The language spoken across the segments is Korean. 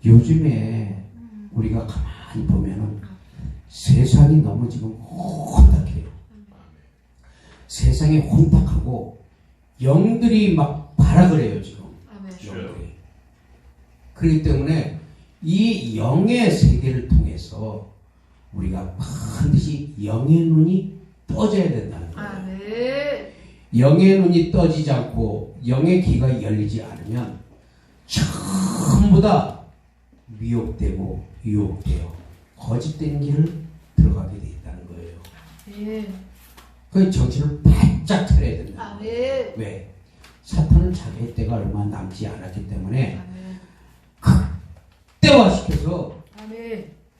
요즘에 우리가 가만히 보면은 세상이 너무 지금 혼탁해요. 세상이 혼탁하고 영들이 막 발악을 해요 지금. 영들이. 그렇기 때문에 이 영의 세계를 통해서 우리가 반드시 영의 눈이 떠져야 된다는 거예요. 영의 눈이 떠지지 않고 영의 귀가 열리지 않으면 전부 다 미혹되고 유혹되어 거짓된 길을 들어가게 돼 있다는 거예요. 그 정신을 바짝 차려야 된다. 왜? 사탄은 자기의 때가 얼마 남지 않았기 때문에 극대화시켜서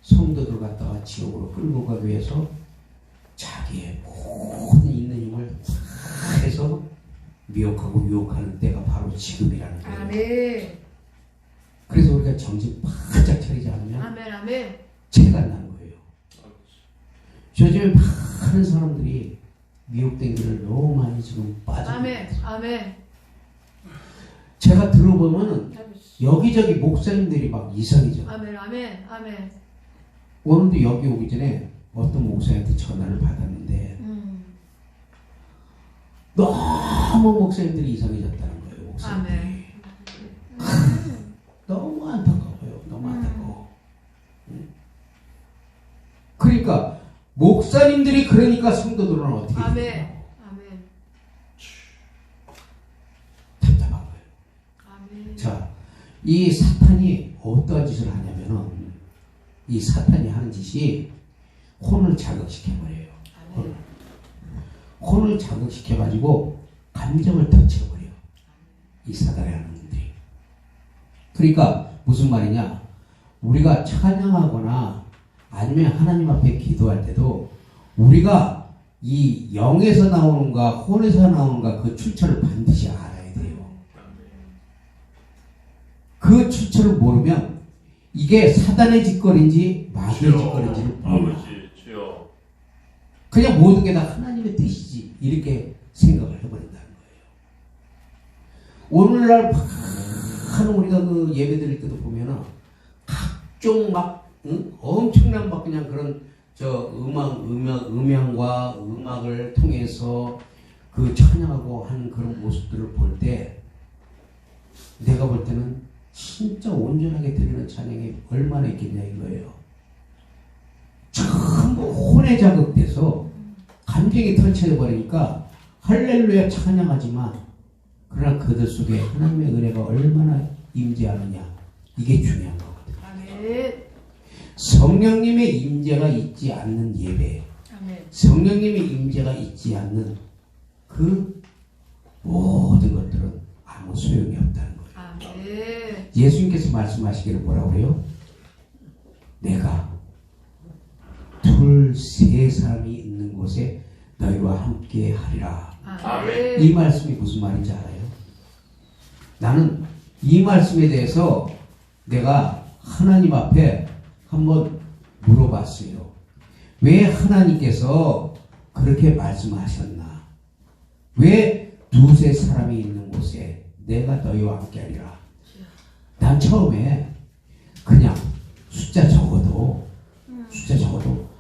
성도들 갖다가 지옥으로 끌고 가기 위해서 자기의 모든 있는 힘을 다 해서 미혹하고 유혹하는 때가 바로 지금이라는 거예요. 그래서 우리가 정신 바짝 차리지 않으면 체가 나는 거예요. 요즘에 많은 사람들이 미혹된 길을 너무 많이 지금 빠지고 있어요. 제가 들어보면은 여기저기 목사님들이 막 이상해져. 오늘도 여기 오기 전에 어떤 목사님한테 전화를 받았는데 너무 목사님들이 이상해졌다는 거예요. 목사님들이. 너무 안타까워요. 너무 안타까워. 그러니까 목사님들이 그러니까 성도들은 어떻게 돼요? 답답한 거예요. 자, 이 사탄이 어떠한 짓을 하냐면은 이 사탄이 하는 짓이 혼을 자극시켜버려요. 혼을 자극시켜가지고 감정을 터치해버려요. 이 사단이 하는 분들이. 그러니까 무슨 말이냐? 우리가 찬양하거나 아니면 하나님 앞에 기도할 때도 우리가 이 영에서 나오는가 혼에서 나오는가 그 출처를 반드시 알아야 돼요. 그 출처를 모르면 이게 사단의 짓거리인지 마귀의 짓거리인지를 몰라. 그냥 모든 게 다 하나님의 뜻이지 이렇게 생각을 해버린다는 거예요. 오늘날 많은 우리가 그 예배 드릴 때도 보면은 각종 막 엄청난 막 그냥 그런 저 음향과 음악을 통해서 그 찬양하고 하는 그런 모습들을 볼 때 내가 볼 때는 진짜 온전하게 드리는 찬양이 얼마나 있겠냐 이거예요. 전부 혼에 자극돼서 감정이 터치해버리니까 할렐루야 찬양하지만 그러나 그들 속에 하나님의 은혜가 얼마나 임재하느냐 이게 중요한 거거든요. 성령님의 임재가 있지 않는 예배, 성령님의 임재가 있지 않는 그 모든 것들은 아무 소용이 없다는 거예요. 예수님께서 말씀하시기를 뭐라고 해요? 내가 둘, 세 사람이 있는 곳에 너희와 함께 하리라. 이 말씀이 무슨 말인지 알아요? 나는 이 말씀에 대해서 내가 하나님 앞에 한번 물어봤어요. 왜 하나님께서 그렇게 말씀하셨나? 왜 두세 사람이 있는 곳에 내가 너희와 함께 하리라? 난 처음에 그냥 숫자 적어도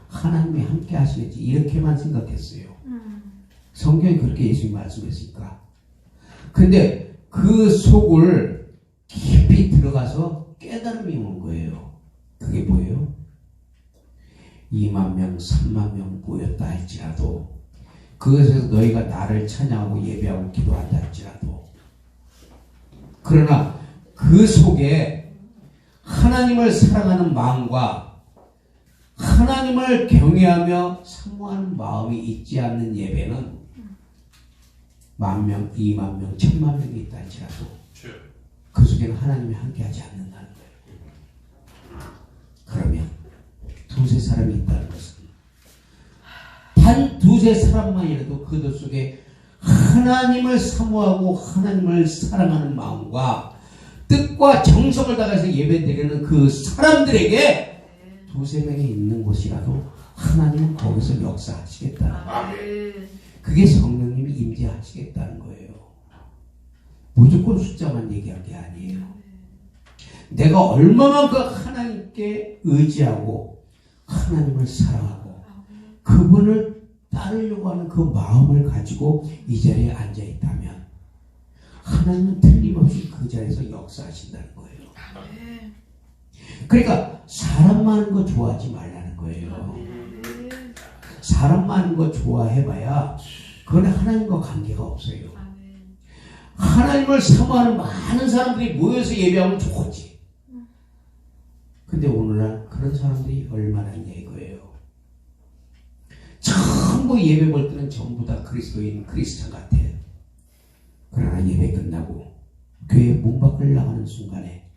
하나님이 함께 하시겠지 이렇게만 생각했어요. 성경이 그렇게 예수님이 말씀했으니까. 근데 그 속을 깊이 들어가서 깨달음이 온 거예요. 그게 뭐예요? 2만 명, 3만 명 모였다 할지라도 그것에서 너희가 나를 찬양하고 예배하고 기도한다 할지라도 그러나 그 속에 하나님을 사랑하는 마음과 하나님을 경외하며 사모하는 마음이 있지 않는 예배는 10,000명, 20,000명, 10,000명이 있다 할지라도 그 속에는 하나님이 함께하지 않는다는 거예요. 그러면 두세 사람이 있다는 것은 단 두세 사람만이라도 그들 속에 하나님을 사모하고 하나님을 사랑하는 마음과 뜻과 정성을 다해서 예배드리는 그 사람들에게 두세 명이 있는 곳이라도 하나님은 거기서 역사하시겠다는 거예요. 그게 성령님이 임재하시겠다는 거예요. 무조건 숫자만 얘기한 게 아니에요. 내가 얼마만큼 하나님께 의지하고 하나님을 사랑하고 그분을 따르려고 하는 그 마음을 가지고 이 자리에 앉아 있다면 하나님은 틀림없이 그 자리에서 역사하신다는 거예요. 그러니까 사람 많은 거 좋아하지 말라는 거예요. 사람 많은 거 좋아해봐야 그건 하나님과 관계가 없어요. 하나님을 사모하는 많은 사람들이 모여서 예배하면 좋지. 근데 오늘날 그런 사람들이 얼마나 있냐 이거예요. 전부 예배 볼 때는 전부 다 그리스도인 크리스찬 같아요. 그러나 예배 끝나고 교회 문 밖을 나가는 순간에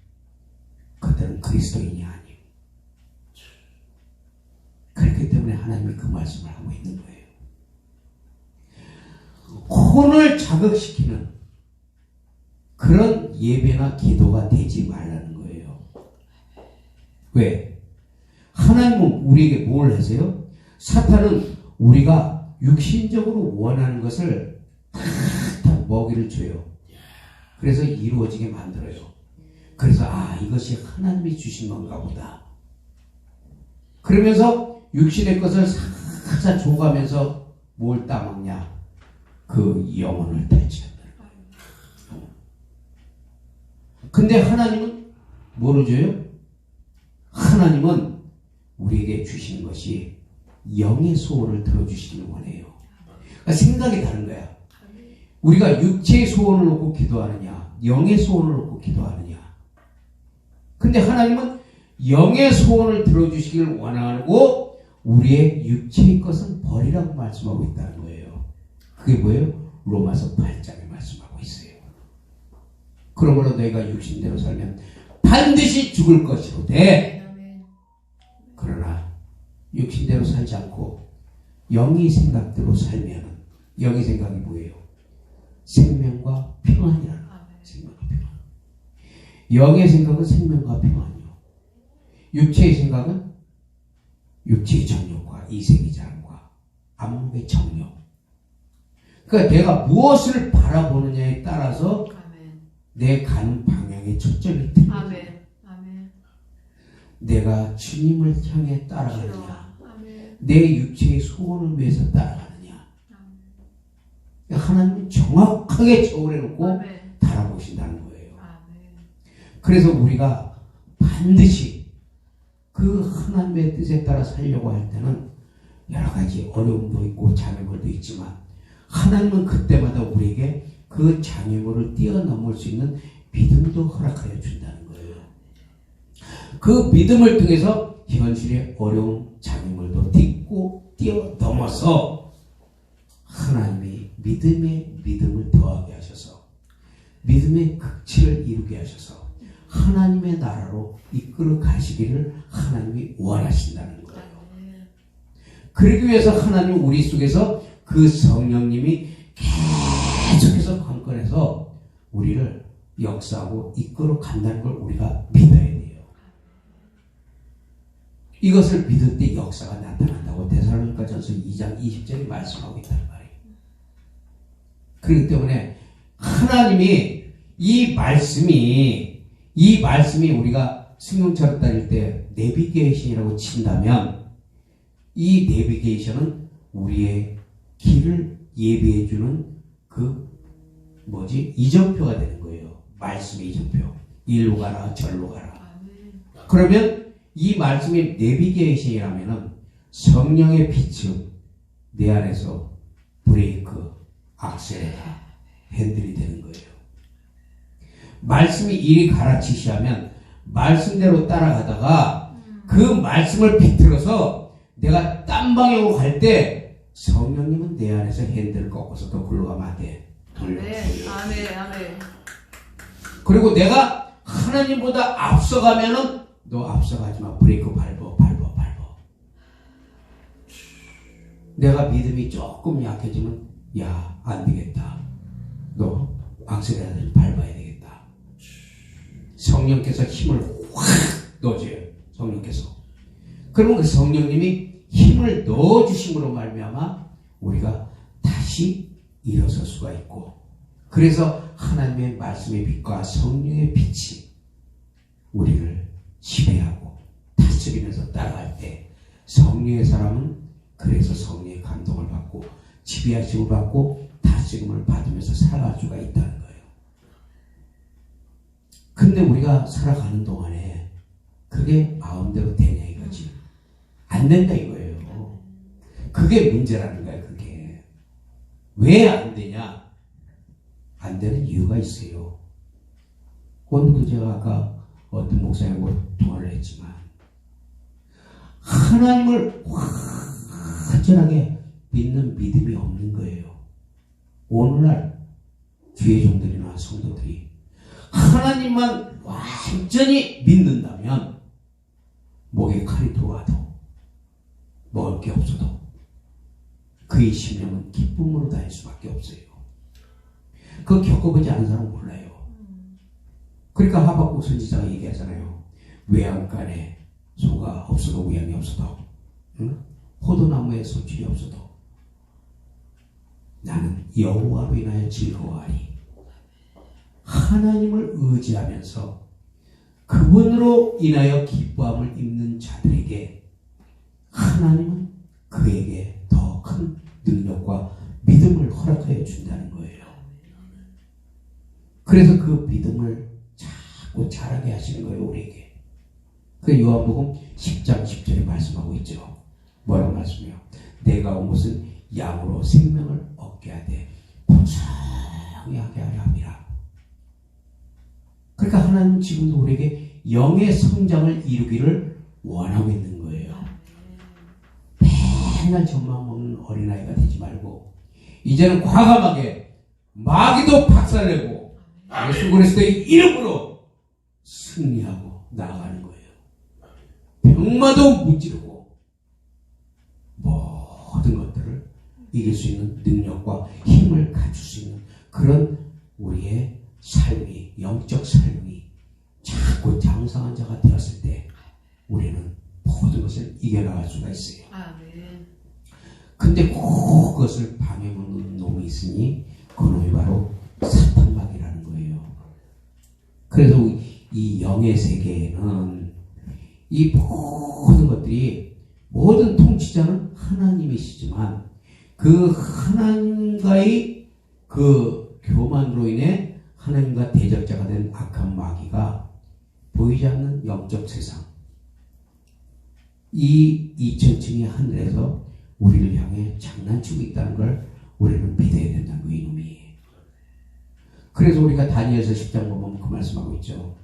그들은 그리스도인이 아니에요. 그렇기 때문에 하나님이 그 말씀을 하고 있는 거예요. 혼을 자극시키는 그런 예배나 기도가 되지 말라는 거예요. 왜? 하나님은 우리에게 뭘 하세요? 사탄은 우리가 육신적으로 원하는 것을 다 먹이를 줘요. 그래서 이루어지게 만들어요. 그래서 이것이 하나님이 주신 건가 보다. 그러면서 육신의 것을 싹싹 줘가면서 뭘 따먹냐? 그 영혼을 대체한다. 근데 하나님은 뭐를 줘요? 하나님은 우리에게 주시는 것이 영의 소원을 들어주시기를 원해요. 그러니까 생각이 다른 거야. 우리가 육체의 소원을 놓고 기도하느냐, 영의 소원을 놓고 기도하느냐. 근데 하나님은 영의 소원을 들어주시기를 원하고 우리의 육체의 것은 버리라고 말씀하고 있다는 거예요. 그게 뭐예요? 로마서 8장에 말씀하고 있어요. 그러므로 너희가 육신대로 살면 반드시 죽을 것이로되 그러나 육신대로 살지 않고 영의 생각대로 살면 영의 생각이 뭐예요? 생명과 평안이라는 거예요. 생명과 평안. 영의 생각은 생명과 평안이요. 육체의 생각은 육체의 정욕과 이색의 자랑과 안목의 정욕. 그러니까 내가 무엇을 바라보느냐에 따라서 내 가는 방향에 초점이 틀려요. 내가 주님을 향해 따라가느냐, 내 육체의 소원을 위해서 따라가느냐. 하나님은 정확하게 저울해놓고 달아보신다는 거예요. 그래서 우리가 반드시 그 하나님의 뜻에 따라 살려고 할 때는 여러 가지 어려움도 있고 장애물도 있지만 하나님은 그때마다 우리에게 그 장애물을 뛰어넘을 수 있는 믿음도 허락하여 준다는 거예요. 그 믿음을 통해서 현실의 어려운 장애물도 뛰어넘어서 하나님이 믿음의 믿음을 더하게 하셔서 믿음의 극치를 이루게 하셔서 하나님의 나라로 이끌어 가시기를 하나님이 원하신다는 거예요. 그러기 위해서 하나님은 우리 속에서 그 성령님이 계속해서 관건해서 우리를 역사하고 이끌어 간다는 걸 우리가 믿어야 돼요. 이것을 믿을 때 역사가 나타난다고 데살로니가전서 2장 20절에 말씀하고 있다는 말이에요. 그렇기 때문에 하나님이 이 말씀이 우리가 승용차로 다닐 때 내비게이션이라고 친다면 이 내비게이션은 우리의 길을 예비해주는 이정표가 되는 거예요. 말씀의 이정표. 일로 가라, 절로 가라. 그러면 이 말씀의 내비게이션이라면은 성령의 빛은 내 안에서 브레이크, 악셀, 핸들이 되는 거예요. 말씀이 이리 가라치시하면 말씀대로 따라가다가 그 말씀을 비틀어서 내가 딴 방향으로 갈 때 성령님은 내 안에서 핸들을 꺾어서 더 굴러가면 안 돼. 돌려. 아멘. 그리고 내가 하나님보다 앞서가면은 너 앞서가지 마. 브레이크 밟어. 내가 믿음이 조금 약해지면 안 되겠다. 너 악셀레라를 밟아야 되겠다. 성령께서 힘을 확 넣어줘요. 성령께서. 그러면 그 성령님이 힘을 넣어주심으로 말미암아 우리가 다시 일어설 수가 있고 그래서 하나님의 말씀의 빛과 성령의 빛이 우리 따라갈 때 성령의 사람은 그래서 성령의 감동을 받고 지배하심을 받고 다스림을 받으면서 살아갈 수가 있다는 거예요. 근데 우리가 살아가는 동안에 그게 마음대로 되냐 이거지. 안 된다 이거예요. 그게 문제라는 거예요. 그게 왜 안 되냐? 안 되는 이유가 있어요. 오늘도 제가 아까 어떤 목사님하고 통화를 했지만 하나님을 완전하게 믿는 믿음이 없는 거예요. 오늘날 주의 종들이나 성도들이 하나님만 완전히 믿는다면 목에 칼이 들어와도 먹을 게 없어도 그의 심령은 기쁨으로 다닐 수밖에 없어요. 그거 겪어보지 않은 사람은 몰라요. 그러니까 하박국 선지자가 얘기하잖아요. 외양간에 소가 없어도 우양이 없어도 응? 포도나무에 소출이 없어도 나는 여호와로 인하여 즐거워하리. 하나님을 의지하면서 그분으로 인하여 기뻐함을 입는 자들에게 하나님은 그에게 더 큰 능력과 믿음을 허락하여 준다는 거예요. 그래서 그 믿음을 자꾸 자라게 하시는 거예요, 우리에게. 그 요한복음 10장 10절에 말씀하고 있죠. 뭐라고 말씀해요? 내가 온 것은 양으로 생명을 얻게 하되 풍성히 하게 하려 함이라. 그러니까 하나님은 지금도 우리에게 영의 성장을 이루기를 원하고 있는 거예요. 맨날 젖만 먹는 어린아이가 되지 말고 이제는 과감하게 마귀도 박살내고 예수 그리스도의 이름으로 승리하고 나아가는 거예요. 병마도 무찌르고 모든 것들을 이길 수 있는 능력과 힘을 갖출 수 있는 그런 우리의 삶이, 영적 삶이 자꾸 장성한 자가 되었을 때 우리는 모든 것을 이겨나갈 수가 있어요. 근데 꼭 그것을 방해하는 놈이 있으니 그 놈이 바로 사탄마귀라는 거예요. 그래서 이 영의 세계에는 이 모든 것들이 모든 통치자는 하나님이시지만 그 하나님과의 그 교만으로 인해 하나님과 대적자가 된 악한 마귀가 보이지 않는 영적 세상 이 2000층의 하늘에서 우리를 향해 장난치고 있다는 걸 우리는 믿어야 된다는 거예요. 이놈이. 그래서 우리가 다니엘서 10장 보면 그 말씀하고 있죠.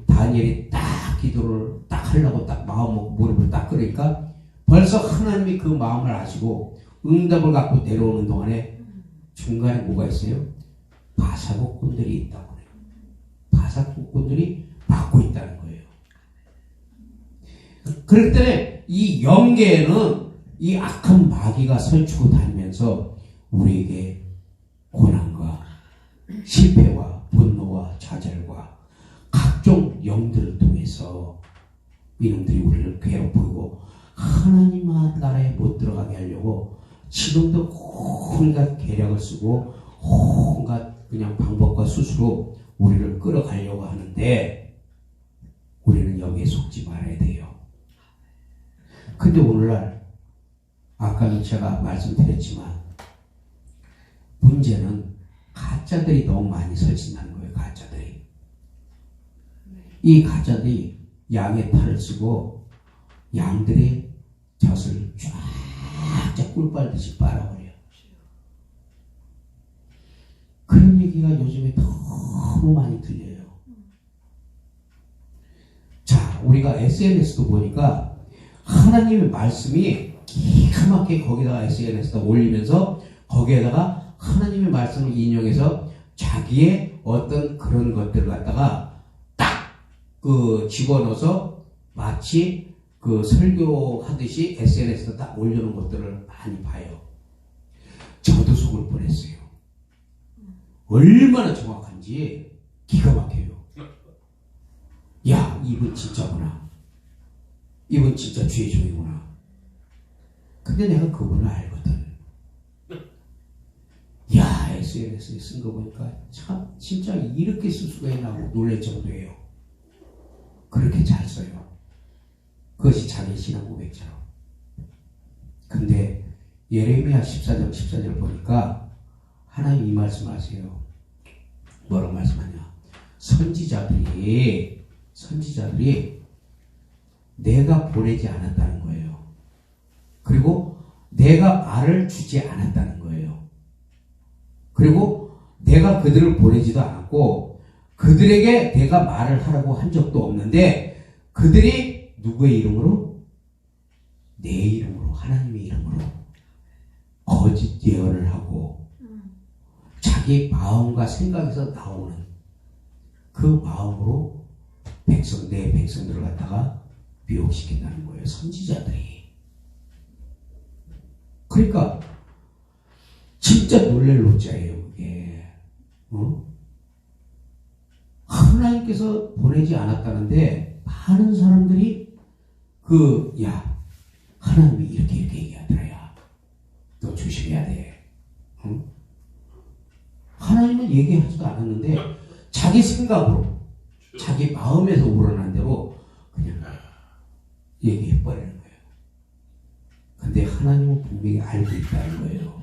다니엘이 딱 기도를 딱 하려고 딱 마음 먹고 무릎을 딱 꿇으니까 벌써 하나님이 그 마음을 아시고 응답을 갖고 내려오는 동안에 중간에 뭐가 있어요? 바사국꾼들이 있다고 그래요. 바사국꾼들이 막고 있다는 거예요. 그렇기 때문에 이 영계에는 이 악한 마귀가 설치고 다니면서 우리에게 고난과 실패와 분노와 좌절과 각종 영들을 통해서 이놈들이 우리를 괴롭히고 하나님 나라에 못 들어가게 하려고 지금도 온갖 계략을 쓰고 온갖 그냥 방법과 수수로 우리를 끌어가려고 하는데 우리는 여기에 속지 말아야 돼요. 근데 오늘날 아까 제가 말씀드렸지만 문제는 가짜들이 너무 많이 설친다는 거예요. 가짜들이. 이 가짜들이 양의 탈을 쓰고 양들의 젖을 쫙쫙 꿀 빨듯이 빨아버려요. 그런 얘기가 요즘에 너무 많이 들려요. 자, 우리가 SNS도 보니까 하나님의 말씀이 기가 막히게 거기다가 SNS에다 올리면서 거기에다가 하나님의 말씀을 인용해서 자기의 어떤 그런 것들을 갖다가 딱 그 집어넣어서 마치 그 설교하듯이 SNS에다 딱 올려놓은 것들을 많이 봐요. 저도 속을 뻔했어요. 얼마나 정확한지 기가 막혀요. 야, 이분 진짜구나. 이분 진짜 주의 종이구나. 근데 내가 그분을 알거든. 야, SNS에 쓴 거 보니까 참 진짜 이렇게 쓸 수가 있나 하고 놀랄 정도예요. 그렇게 잘 써요. 그것이 자기 신앙 고백처럼. 근데 예레미야 14절 보니까 하나님 이 말씀하세요. 뭐라고 말씀하냐? 선지자들이 내가 보내지 않았다는 거예요. 그리고 내가 말을 주지 않았다는 거예요. 그리고 내가 그들을 보내지도 않았고 그들에게 내가 말을 하라고 한 적도 없는데 그들이 누구의 이름으로? 내 이름으로, 하나님의 이름으로 거짓 예언을 하고 자기 마음과 생각에서 나오는 그 마음으로 내 백성들을 갖다가 미혹시킨다는 거예요. 선지자들이. 그러니까 진짜 놀랄 노자예요. 그게. 하나님께서 보내지 않았다는데 많은 사람들이 하나님이 이렇게 얘기하더라. 야, 너 조심해야 돼. 하나님은 얘기하지도 않았는데 자기 생각으로 자기 마음에서 우러난 대로 그냥 얘기해버리는 거예요. 근데 하나님은 분명히 알고 있다는 거예요.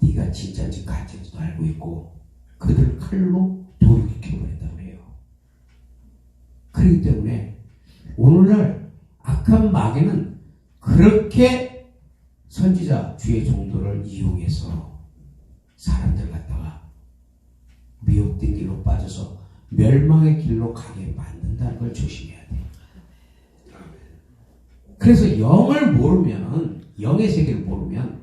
네가 진짜인지 가짜인지도 알고 있고 그들을 칼로 돌이켜버린다고 해요. 그렇기 때문에 오늘날 악한 마귀는 그렇게 선지자 주의 종들을 이용해서 사람들 갖다가 미혹된 길로 빠져서 멸망의 길로 가게 만든다는 걸 조심해야 돼요. 그래서 영을 모르면은, 영의 세계를 모르면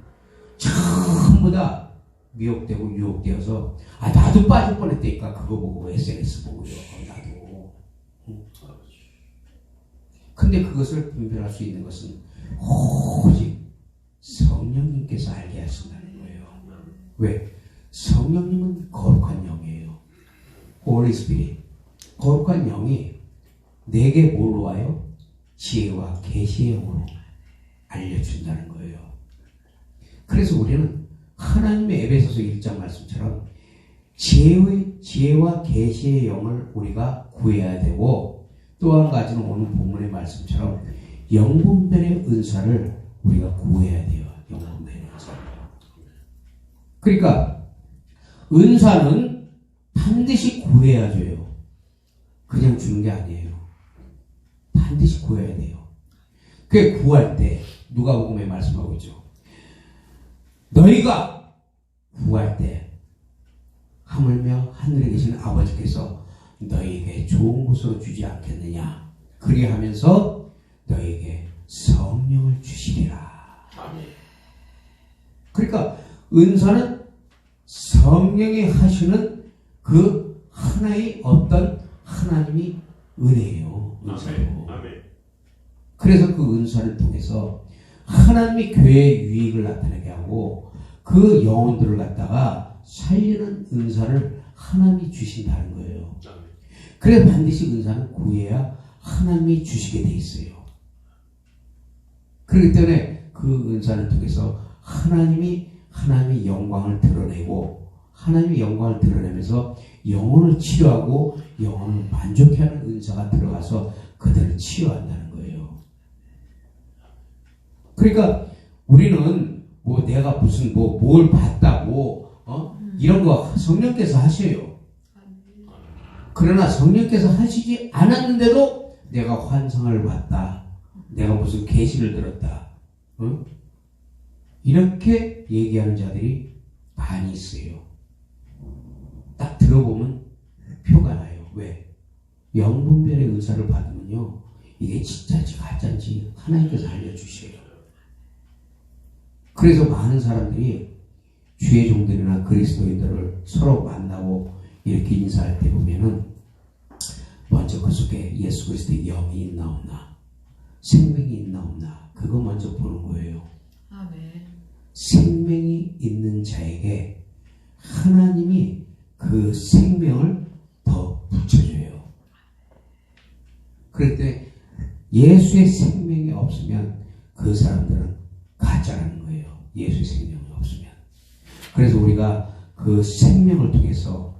전부 다 미혹되고 유혹되어서 나도 빠질 뻔했다니까. 그거 보고 SNS 보고요. 나도. 근데 그것을 분별할 수 있는 것은 오직 성령님께서 알게 하신다는 거예요. 왜? 성령님은 거룩한 영이에요. Holy Spirit. 거룩한 영이 내게 뭘로 와요? 지혜와 계시의 영으로 알려준다는 거예요. 그래서 우리는 하나님의 에베소서 1장 말씀처럼 지혜와 계시의 영을 우리가 구해야 되고 또 한 가지는 오늘 본문의 말씀처럼 영분별의 은사를 우리가 구해야 돼요. 영분별의 은사를. 그러니까 은사는 반드시 구해야 줘요. 그냥 주는 게 아니에요. 반드시 구해야 돼요. 그게 구할 때 누가복음에 말씀하고 있죠. 너희가 구할 때 하물며 하늘에 계신 아버지께서 너희에게 좋은 것으로 주지 않겠느냐. 그리하면서 너희에게 성령을 주시리라. 그러니까 은사는 성령이 하시는 그 하나의 어떤 하나님이 은혜예요. 은사로. 그래서 그 은사를 통해서 하나님이 교회의 유익을 나타내게 하고 그 영혼들을 갖다가 살리는 은사를 하나님이 주신다는 거예요. 그래서 반드시 은사는 구해야 하나님이 주시게 돼 있어요. 그렇기 때문에 그 은사를 통해서 하나님의 영광을 드러내고 하나님의 영광을 드러내면서 영혼을 치료하고 영혼을 만족해 하는 은사가 들어가서 그들을 치유한다는 거예요. 그러니까 우리는 내가 무슨 뭘 봤다고 이런 거 성령께서 하셔요. 그러나 성령께서 하시지 않았는데도 내가 환상을 봤다. 내가 무슨 계시를 들었다. 이렇게 얘기하는 자들이 많이 있어요. 딱 들어보면 표가 나요. 왜? 영분별의 은사를 받으면요. 이게 진짜인지 가짜인지 하나님께서 알려주셔요. 그래서 많은 사람들이 주의 종들이나 그리스도인들을 서로 만나고 이렇게 인사할 때 보면은 먼저 그 속에 예수 그리스도의 영이 있나 없나, 생명이 있나 없나, 그거 먼저 보는 거예요. 아멘. 생명이 있는 자에게 하나님이 그 생명을 더 붙여줘요. 그럴 때 예수의 생명이 없으면 그 사람들은 가짜라는 거예요. 예수의 생명이 없으면. 그래서 우리가 그 생명을 통해서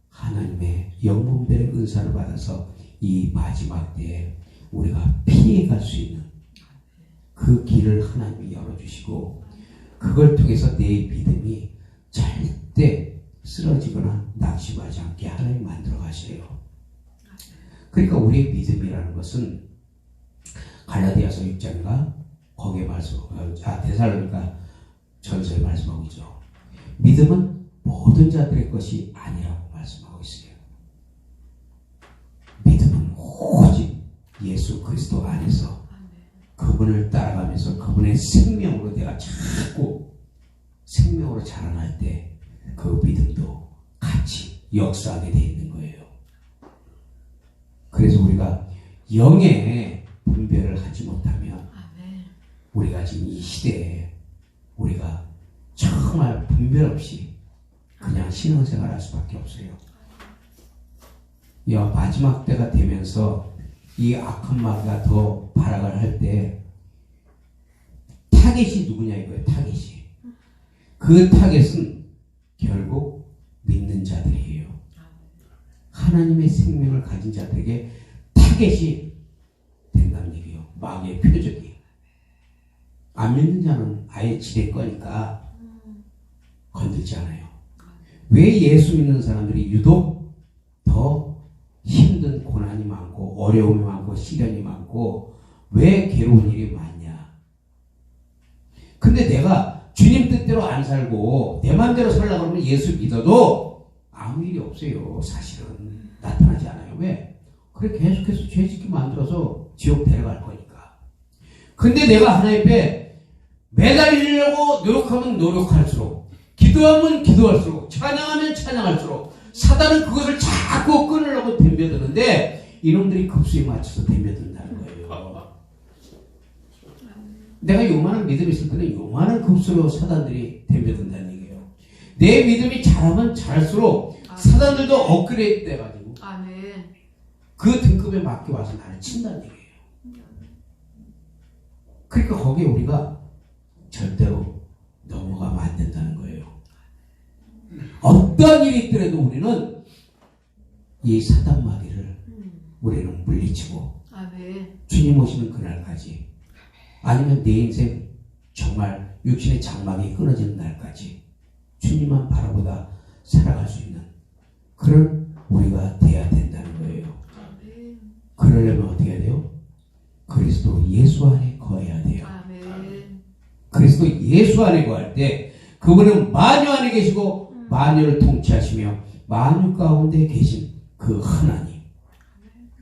하나님의 영분별의 은사를 받아서 이 마지막 때에 우리가 피해갈 수 있는 그 길을 하나님이 열어주시고 그걸 통해서 내 믿음이 절대 쓰러지거나 낙심하지 않게 하나님 만들어 가셔요. 그러니까 우리의 믿음이라는 것은 갈라디아서 6장인가 거기에 데살로니가 전서에 말씀하고 있죠. 믿음은 모든 자들의 것이 아니라고 말씀하고 있어요. 믿음은 오직 예수 그리스도 안에서 그분을 따라가면서 그분의 생명으로 내가 자꾸 생명으로 자라날 때 그 믿음도 같이 역사하게 되어 있는 거예요. 그래서 우리가 영의 분별을 하지 못하면 우리가 지금 이 시대에 우리가 정말 분별 없이 그냥 신앙생활 할 수밖에 없어요. 마지막 때가 되면서 이 악한 마귀가 더 발악을 할 때 타겟이 누구냐 이거예요. 타겟이. 그 타겟은 결국 믿는 자들이에요. 하나님의 생명을 가진 자들에게 타겟이 된다는 얘기예요. 마귀의 표적이. 안 믿는 자는 아예 지레 거니까 건들지 않아요. 왜 예수 믿는 사람들이 유독 더 힘든 고난이 많고 어려움이 많고 시련이 많고 왜 괴로운 일이 많냐? 근데 내가 주님 뜻대로 안 살고 내 맘대로 살려고 그러면 예수 믿어도 아무 일이 없어요. 사실은 나타나지 않아요. 왜? 그래 계속해서 죄 짓게 만들어서 지옥 데려갈 거니까. 근데 내가 하나님 앞에 매달리려고 노력하면 노력할수록 기도하면 기도할수록 찬양하면 찬양할수록 사단은 그것을 자꾸 끊으려고 덤벼드는데 이놈들이 급수에 맞춰서 덤벼든다는 거예요. 내가 요만한 믿음이 있을 때는 요만한 급수로 사단들이 덤벼든다는 얘기예요. 내 믿음이 잘하면 잘할수록 사단들도 업그레이드 돼가지고 그 등급에 맞게 와서 나를 친다는 얘기예요. 그러니까 거기에 우리가 절대로 넘어가면 안 된다는 거예요. 어떤 일이 있더라도 우리는 이 사단 마귀를 우리는 물리치고 주님 오시는 그날까지 아니면 내 인생 정말 육신의 장막이 끊어지는 날까지 주님만 바라보다 살아갈 수 있는 그런 우리가 돼야 된다는 거예요. 그러려면 어떻게 해야 돼요? 그리스도 예수 안에 거해야 돼요. 그리스도 예수 안에 거할 때 그분은 만유 안에 계시고 만유를 통치하시며 만유 가운데 계신 그 하나님,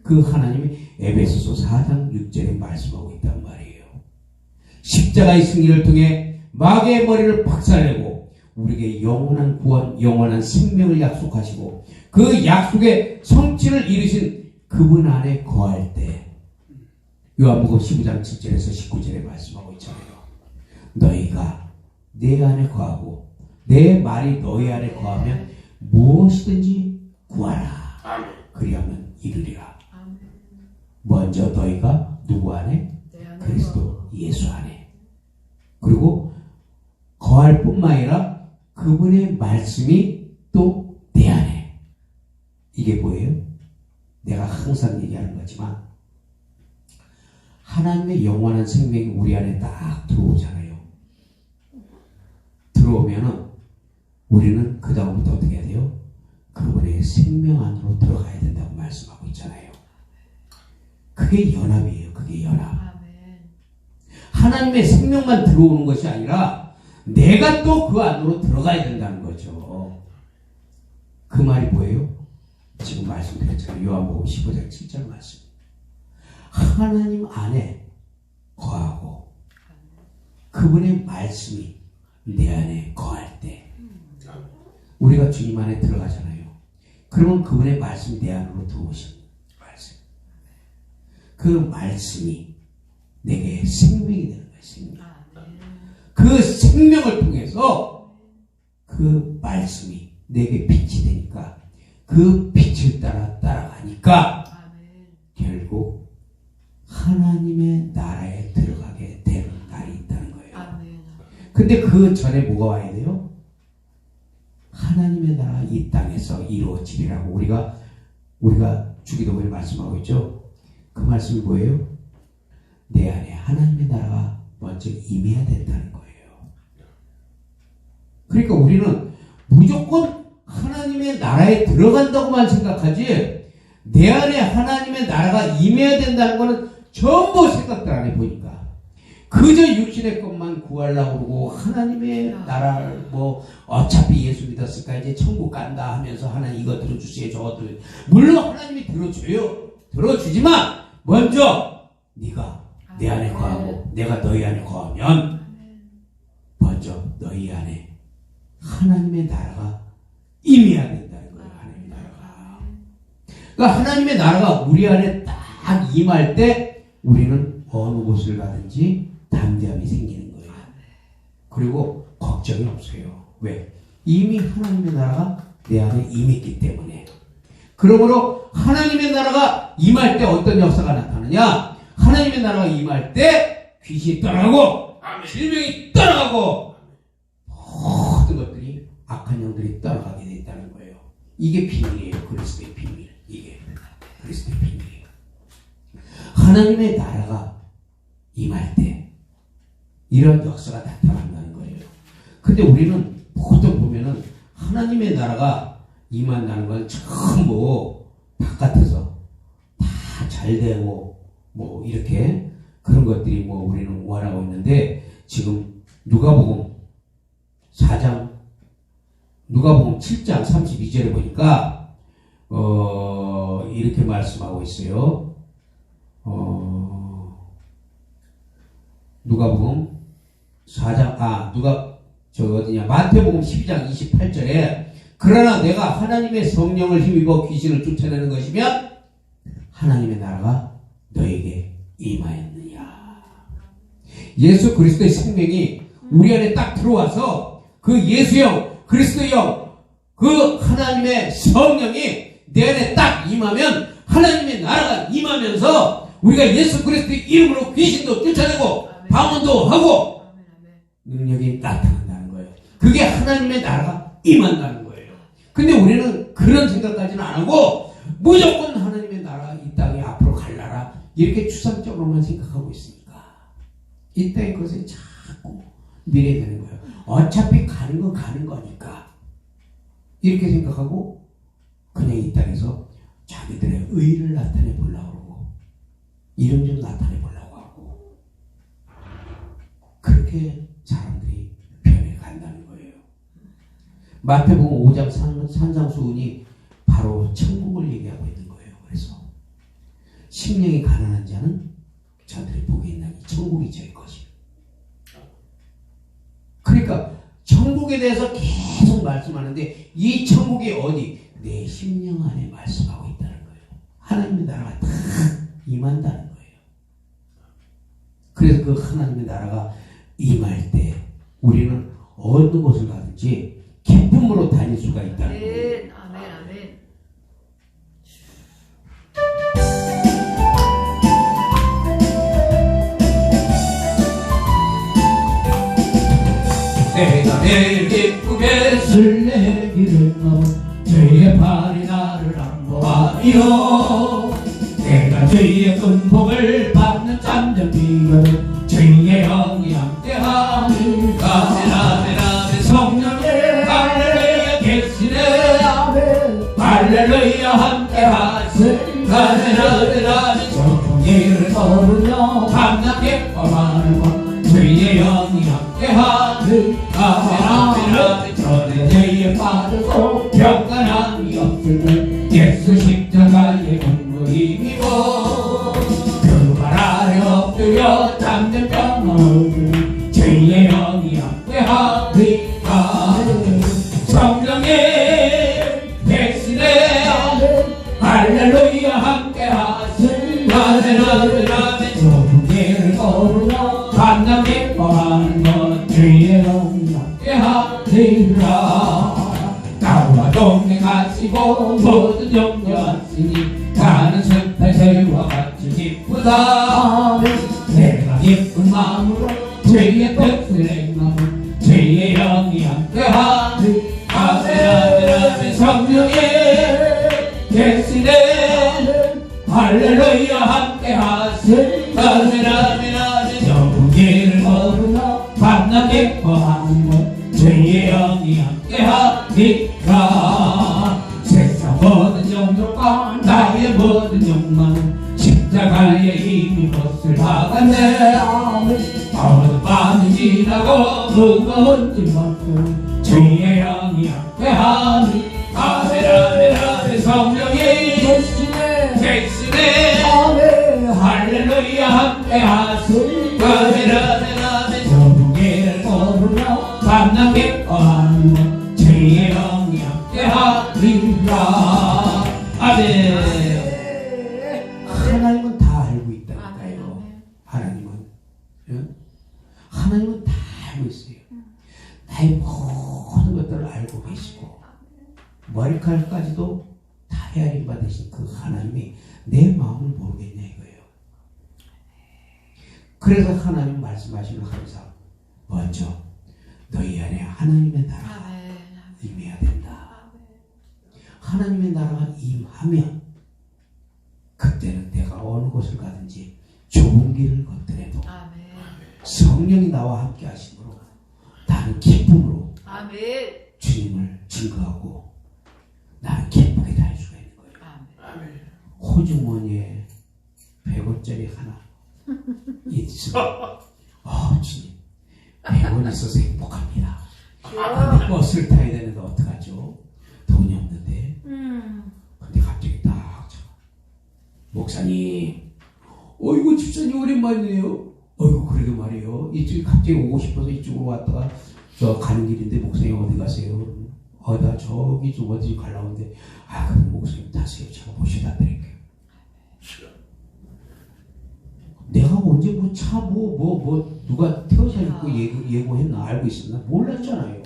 그 하나님이 에베소서 4장 6절에 말씀하고 있단 말이에요. 십자가의 승리를 통해 마귀의 머리를 박살내고 우리에게 영원한 구원, 영원한 생명을 약속하시고 그 약속의 성취를 이루신 그분 안에 거할 때 요한복음 15장 7절에서 19절에 말씀하고 있잖아요. 너희가 내 안에 거하고 내 말이 너희 안에 거하면 무엇이든지 구하라. 그리하면 이루리라. 먼저 너희가 누구 안에? 그리스도 예수 안에. 그리고 거할 뿐만 아니라 그분의 말씀이 또 내 안에. 이게 뭐예요? 내가 항상 얘기하는 거지만 하나님의 영원한 생명이 우리 안에 딱 들어오잖아요. 들어오면은 우리는 그 다음부터 어떻게 해야 돼요? 그분의 생명 안으로 들어가야 된다고 말씀하고 있잖아요. 그게 연합이에요. 그게 연합. 하나님의 생명만 들어오는 것이 아니라 내가 또 그 안으로 들어가야 된다는 거죠. 그 말이 뭐예요? 지금 말씀드렸잖아요. 요한복음 15장 7절 말씀. 하나님 안에 거하고 그분의 말씀이 내 안에 거할 때 우리가 주님 안에 들어가잖아요. 그러면 그분의 말씀이 내 안으로 들어오신 말씀. 그 말씀이 내게 생명이 되는 거예요. 생명. 그 생명을 통해서 그 말씀이 내게 빛이 되니까 그 빛을 따라가니까 결국 하나님의 나라에 들어가게 되는 날이 있다는 거예요. 근데 그 전에 뭐가 와야 돼요? 하나님의 나라 이 땅에서 이루어지리라고 우리가 주기도문에 말씀하고 있죠. 그 말씀이 뭐예요? 내 안에 하나님의 나라가 먼저 임해야 된다는 거예요. 그러니까 우리는 무조건 하나님의 나라에 들어간다고만 생각하지 내 안에 하나님의 나라가 임해야 된다는 것은 전부 생각들 안 해보니까 그저 육신의 것만 구하려고 그러고 하나님의 나라를 뭐 어차피 예수 믿었으니까 이제 천국 간다 하면서 하나님 이거 들어주세요 저거 들어주세요. 물론 하나님이 들어줘요. 들어주지만 먼저 네가 내 안에 거하고 내가 너희 안에 거하면 먼저 너희 안에 하나님의 나라가 임해야 된다는 거예요. 하나님의 나라가. 그러니까 하나님의 나라가 우리 안에 딱 임할 때 우리는 어느 곳을 가든지 담대함이 생기는 거예요. 그리고 걱정이 없어요. 왜? 이미 하나님의 나라가 내 안에 임했기 때문에. 그러므로 하나님의 나라가 임할 때 어떤 역사가 나타나냐? 하나님의 나라가 임할 때 귀신이 떠나가고 질병이 떠나가고 모든 것들이 악한 영들이 떠나가게 된다는 거예요. 이게 비밀이에요. 그리스도의 비밀. 이게 그리스도의 비밀이에요. 하나님의 나라가 임할 때 이런 역사가 나타난다는 거예요. 근데 우리는 보통 보면은 하나님의 나라가 임한다는 건 전부 바깥에서 다 잘 되고 뭐 이렇게 그런 것들이 뭐 우리는 원하고 있는데 지금 누가복음 7장 32절에 보니까 이렇게 말씀하고 있어요. 누가복음 4장 마태복음 12장 28절에 그러나 내가 하나님의 성령을 힘입어 귀신을 쫓아내는 것이면 하나님의 나라가 너에게 임하였느냐. 예수 그리스도의 생명이 우리 안에 딱 들어와서 그 예수형 그리스도형 그 하나님의 성령이 내 안에 딱 임하면 하나님의 나라가 임하면서 우리가 예수 그리스도의 이름으로 귀신도 쫓아내고 방언도 하고 능력이 나타난다는 거예요. 그게 하나님의 나라가 임한다는 거예요. 근데 우리는 그런 생각까지는 안 하고 무조건 하나님의 나라 이 땅에 앞으로 갈라라 이렇게 추상적으로만 생각하고 있으니까 이 땅의 것에 자꾸 미래되는 거예요. 어차피 가는 건 가는 거니까 이렇게 생각하고 그냥 이 땅에서 자기들의 의를 나타내 보려고 하고 이름 좀 나타내 보려고 하고 그렇게 사람들이 변해간다는 거예요. 마태복음 5장 산상수훈이 바로 천국을 얘기하고 있는 거예요. 그래서 심령이 가난한 자는 저들의 복이 있나니 천국이 저의 것이요. 그러니까 천국에 대해서 계속 말씀하는데 이 천국이 어디? 내 심령 안에 말씀하고 있다는 거예요. 하나님의 나라가 다 임한다는 거예요. 그래서 그 하나님의 나라가 임할 때 우리는 어느 곳을 가든지 기쁨으로 다닐 수가 있다는 거예요. 아멘, 아멘. 내가 내일 기쁘게 설레기를 넘어 죄의 발이 나를 안보하며 내가 죄의 근복을 받는 잠잠 비거든 죄의 영이 함께하니 아멘 성령의 할렐루야 계시네 할렐루야 함께하시 아멘 성령을 걸으며 밤낮 기뻐하는 것 죄의 영이 함께하니 아멘 저는 죄에 빠져서 평안함이 없으면 예수 십자가의 공로 힘입어 그 발 아래 엎드려 잠든 평안을 죄의 영이 함께하니 아멘 성령의 대신에 할렐루야 함께하시 아멘 좁은 길을 걸으며 밤낮 기뻐하는 것 죄의 영이 함께하리라 나와 동행하시고 모든 용서하시니 나는 숲에새와 같이 기쁘다 내가 기쁜 마음으로 죄의 뜻을 행하면 죄의 영이 함께하니 아멘 성령의 계시네 할렐루야 할렐루야 함께 하세 아멘 아멘 아멘 저무게를 걸으며 밤낮 기뻐하는 주의 영이 함께 하리라 세상 모든 영역과 나의 모든 욕망은 십자가에 이미 몫을 박았네 어느 밤이 지나고 무거운 짐만큼 주의 영이 함께 하리 아멘 아멘 아멘 성령이 계시네 아멘 할렐루야 함께 하세 아멘 아멘 아멘 저무게를 걸으며 밤낮 기뻐하는 주의 영이 함께 하리라 아멘. 하나님은 다 알고 있다니까요. 하나님은 하나님은 다 알고 있어요. 나의 모든 것들을 알고 계시고 머리카락까지도 다 헤아림 받으신 그 하나님이 내 마음을 모르겠냐 이거예요. 그래서 하나님 말씀하시는 항상 먼저 너희 안에 하나님의 나라가 임해야 된다. 하나님의 나라가 임하면 그때는 내가 어느 곳을 가든지 좋은 길을 걷더라도 성령이 나와 함께 하심으로 나는 기쁨으로 주님을 증거하고 나는 기쁘게 달 수가 있는 거예요. 호주머니에 100원짜리 하나 있으면 주님 100원 있어서 행복합니다. 근데 버스를 타야 되는데 어떡하죠? 돈이 없는데 근데 갑자기 딱 목사님 어이구 집사님 오랜만이에요. 어이구 그래도 말이에요 이쪽에 갑자기 오고 싶어서 이쪽으로 왔다가 저 가는 길인데 목사님 어디 가세요? 나 저기 좀 어디 가려는데 그럼 목사님 타세요. 제가 모셔다 드릴게요. 내가 언제 뭐 차 누가 태워서 입고 예고했나 알고 있었나 몰랐잖아요.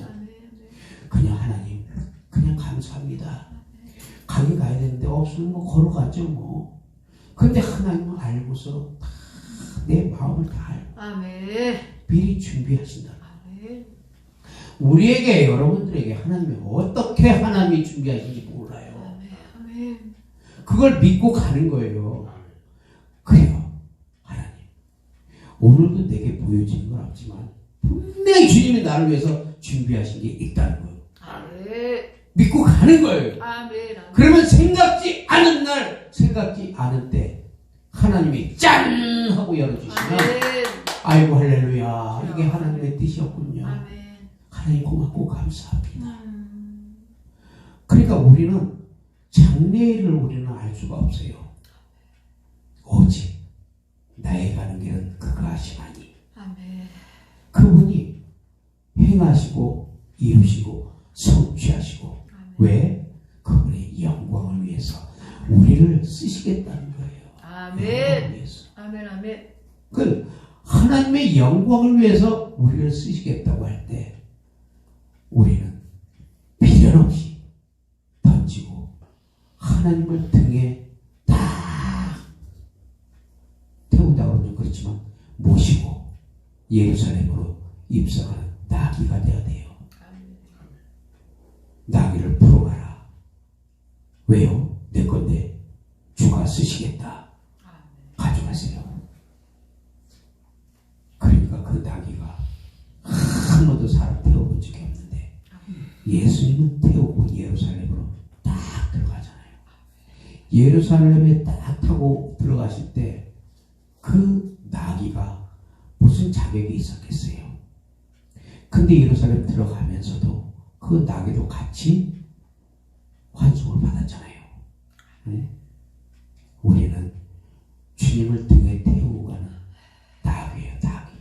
그냥 하나님 그냥 감사합니다. 가게 가야 되는데 없으면 뭐 걸어가죠 뭐. 근데 하나님은 알고서 다 내 마음을 다 알고 미리 준비하신다. 우리에게 여러분들에게 하나님이 어떻게 하나님이 준비하신지 몰라요. 그걸 믿고 가는 거예요. 그래요. 하나님 오늘도 내게 보여지는 건 없지만 분명히 주님이 나를 위해서 준비하신 게 있다는 거예요. 믿고 가는 거예요. 그러면 생각지 않은 날 생각지 않은 때 하나님이 짠 하고 열어주시면 아이고 할렐루야 이게 하나님의 뜻이었군요. 하나님 고맙고 감사합니다. 그러니까 우리는 장래일을 우리는 알 수가 없어요. 오직 나의 가는 길은 그가 하시나니 그분이 행하시고 이루시고 성취하시고 왜? 그분의 영광을 위해서 우리를 쓰시겠다는 거예요. 아멘. 그 하나님의 영광을 위해서 우리를 쓰시겠다고 할 때 우리는 비련 없이 던지고 하나님을 등에 딱 태운다고 하면 그렇지만 모시고 예루살렘으로 입성하는 나귀가 되어야 돼요. 나귀를 풀어가라. 왜요? 내 건데 주가 쓰시겠다. 가져가세요. 그러니까 그 나귀가 한 번도 사람 태워본 적이 없는데 예수님은 태우고 예루살렘으로 딱 들어가잖아요. 예루살렘에 딱 타고 들어가실 때 그 나귀가 무슨 자격이 있었겠어요? 근데 예루살렘 들어가면서도 그 나귀도 같이 환송을 받았잖아요. 네? 우리는 주님을 등에 태우고 가는 나귀예요, 나귀.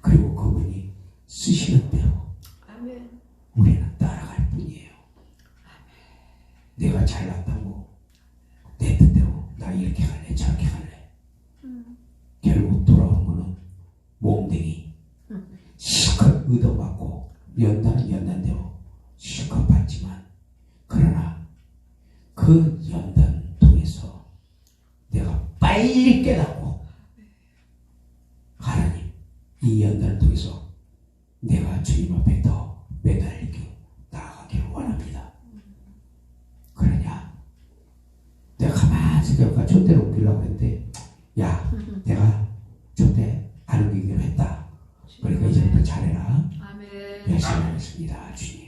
그리고 그분이 쓰시는 대로 우리는 따라갈 뿐이에요. 내가 잘났다고 내 뜻대로 나 이렇게 갈래 저렇게 갈래. 결국 돌아오는 거는 몽댕이 실컷 얻어맞고 연단은 연단대로 실컷 받지만 그러나 그 연단 통해서 내가 빨리 깨닫고 하나님 이 연단을 통해서 내가 주님 앞에 더 매달리고 나아가기를 원합니다. 그러냐? 내가 가만히 새벽과 촛대를 옮기려고 했는데 야 내가 촛대 안 옮기기로 했다. 그러니까 이제부터 잘해라. 열심히 하겠습니다 주님.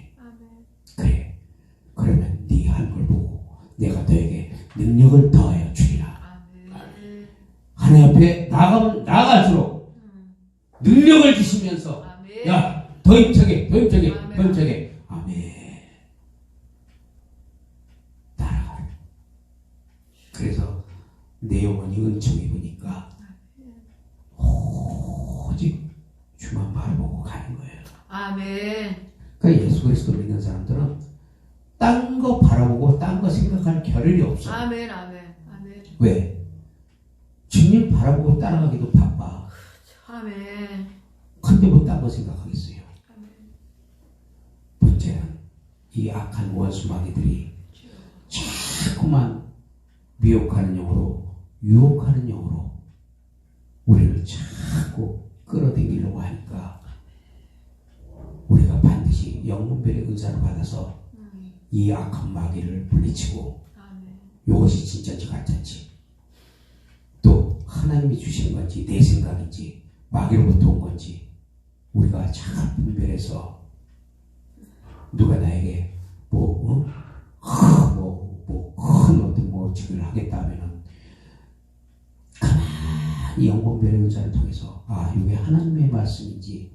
그래 그러면 네 하는 걸 보고 내가 너에게 능력을 더하여 주리라. 하나님 앞에 나가면 나갈수록 능력을 주시면서 야 더 힘차게 더 힘차게 더 힘차게 아멘. 따라가라. 그래서 내 영혼이 은총이 보니까 오직 주만 바라보고 가는 거예요. 아멘. 그러니까 예수 그리스도 믿는 사람들은 딴 거 바라보고 딴 거 생각할 겨를이 없어. 아멘. 아멘. 아멘. 왜? 주님 바라보고 따라가기도 바빠. 아멘. 근데 뭐 딴 거 생각하겠어요? 아멘. 문제는 이 악한 원수마귀들이 자꾸만 미혹하는 영으로 유혹하는 영으로 우리를 자꾸 끌어당기려고 하니까 우리가 반드시 영분별의 은사를 받아서 이 악한 마귀를 물리치고 이것이 진짜인지 가짜인지 또 하나님이 주시는 건지 내 생각인지 마귀로부터 온 건지 우리가 잘 분별해서 누가 나에게 큰 어떤 직을 하겠다 하면은 가만히 영분별의 은사를 통해서 아 이게 하나님의 말씀인지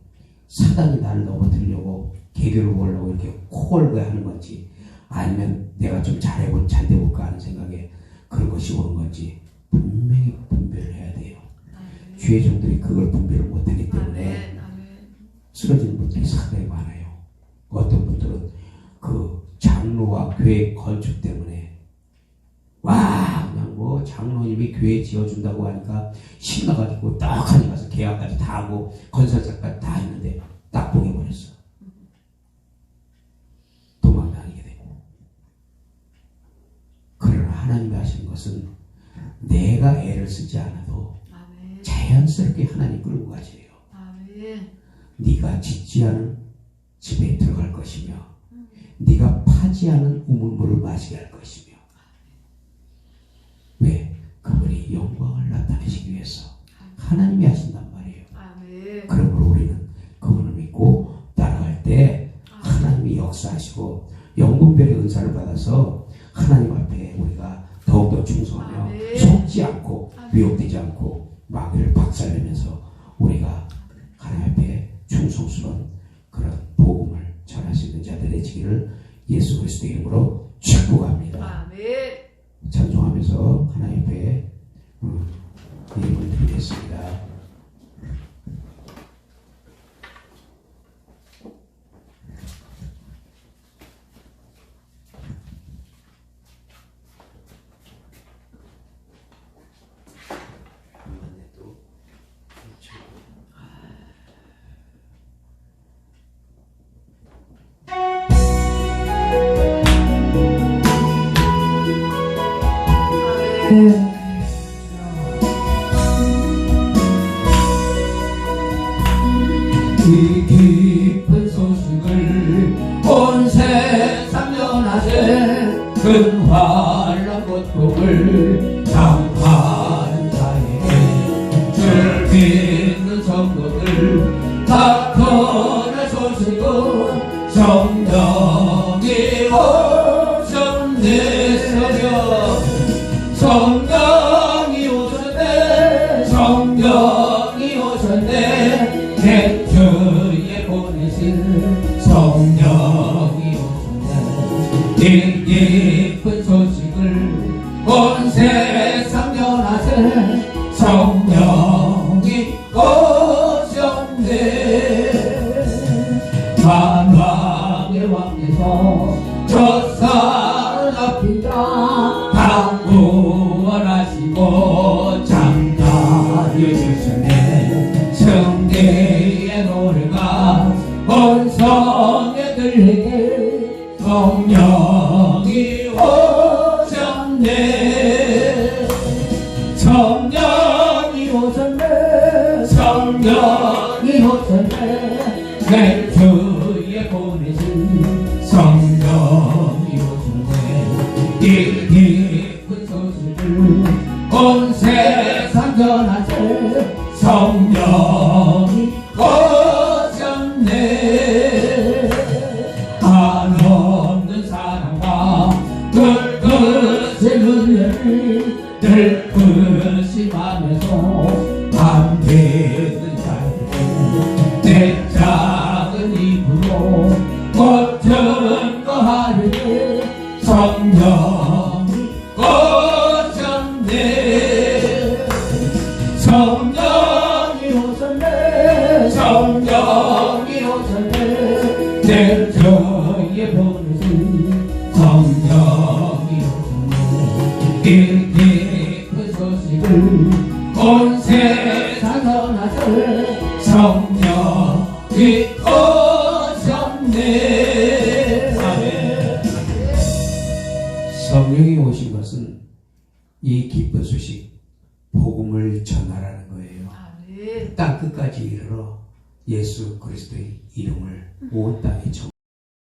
사단이 나를 넘어뜨리려고 개교를 보려고 이렇게 코골고 하는 건지 아니면 내가 좀 잘 돼볼까 하는 생각에 그런 것이 오는 건지 분명히 분별을 해야 돼요. 주의 종들이 그걸 분별을 못하기 때문에 쓰러지는 분들이 상당히 많아요. 어떤 분들은 그 장로와 교회 건축 때문에 와 그냥 장로님이 교회 지어준다고 하니까 신나가지고 떡하니 가서 계약까지 다 하고 건설사까지 다 했는데 딱 봉해버렸어. 도망다니게 되고. 그러나 하나님이 하시는 것은 내가 애를 쓰지 않아도 자연스럽게 하나님 끌고 가세요. 네가 짓지 않은 집에 들어갈 것이며 네가 파지 않은 우물물을 마시게 할 것이며 왜? 그분이 영광을 나타내시기 위해서 하나님이 하신단 말이에요. 그러므로 우리는 그분을 믿고 따라갈 때 하나님이 역사하시고 영분별의 은사를 받아서 하나님 앞에 우리가 더욱더 충성하며 속지 않고 미혹되지 않고 마귀를 박살내면서 우리가 하나님 앞에 충성스러운 그런 복음을 전할 수 있는 자들 되시기를 예수 그리스도의 이름으로 축복합니다. 찬송하면서 하나님 앞에 예물을 드리겠습니다. 이 깊은 소식을 온 세상 전하세 큰 환난 고통을 당하는 자에게 주를 믿는 성도들 다 전할 소식은 성령이 오셨네 성령이 오셨네 성령이 오셨네 내 주에 보내신 성령이 오셨네 이 깊은 소식을 온 세상 전하세 성령이 오셨네 만왕의 왕께서 젖살을 잡힌 자 구원하시고 장가여 주셨네 성대의 노래가 온 성에 들리게 성령이 오셨네 성령이 오셨네 성령이 오셨네 내 주에 보내신 성령이 오셨네 이 깊은 소식을 세상 전하세 성령이 오셨네. 한없는 사랑과 꿀끝의 은혜를 늘 의심하면서 밤새는 자를 내 작은 입으로 멋진 거 하려니 성령이 오셨네. 성령이 오셨네. 성령이 오셨네. 내 저에 보내신 성령이 오셨네. 이 깊은 소식을 온 세상 전하세 성령이 오셨네. 아멘. 성령이 오신 것은 이 기쁜 소식 복음을 전하라는 거예요. 아멘. 땅 끝까지 이르러 예수 그리스도의 이름을 온 땅에 전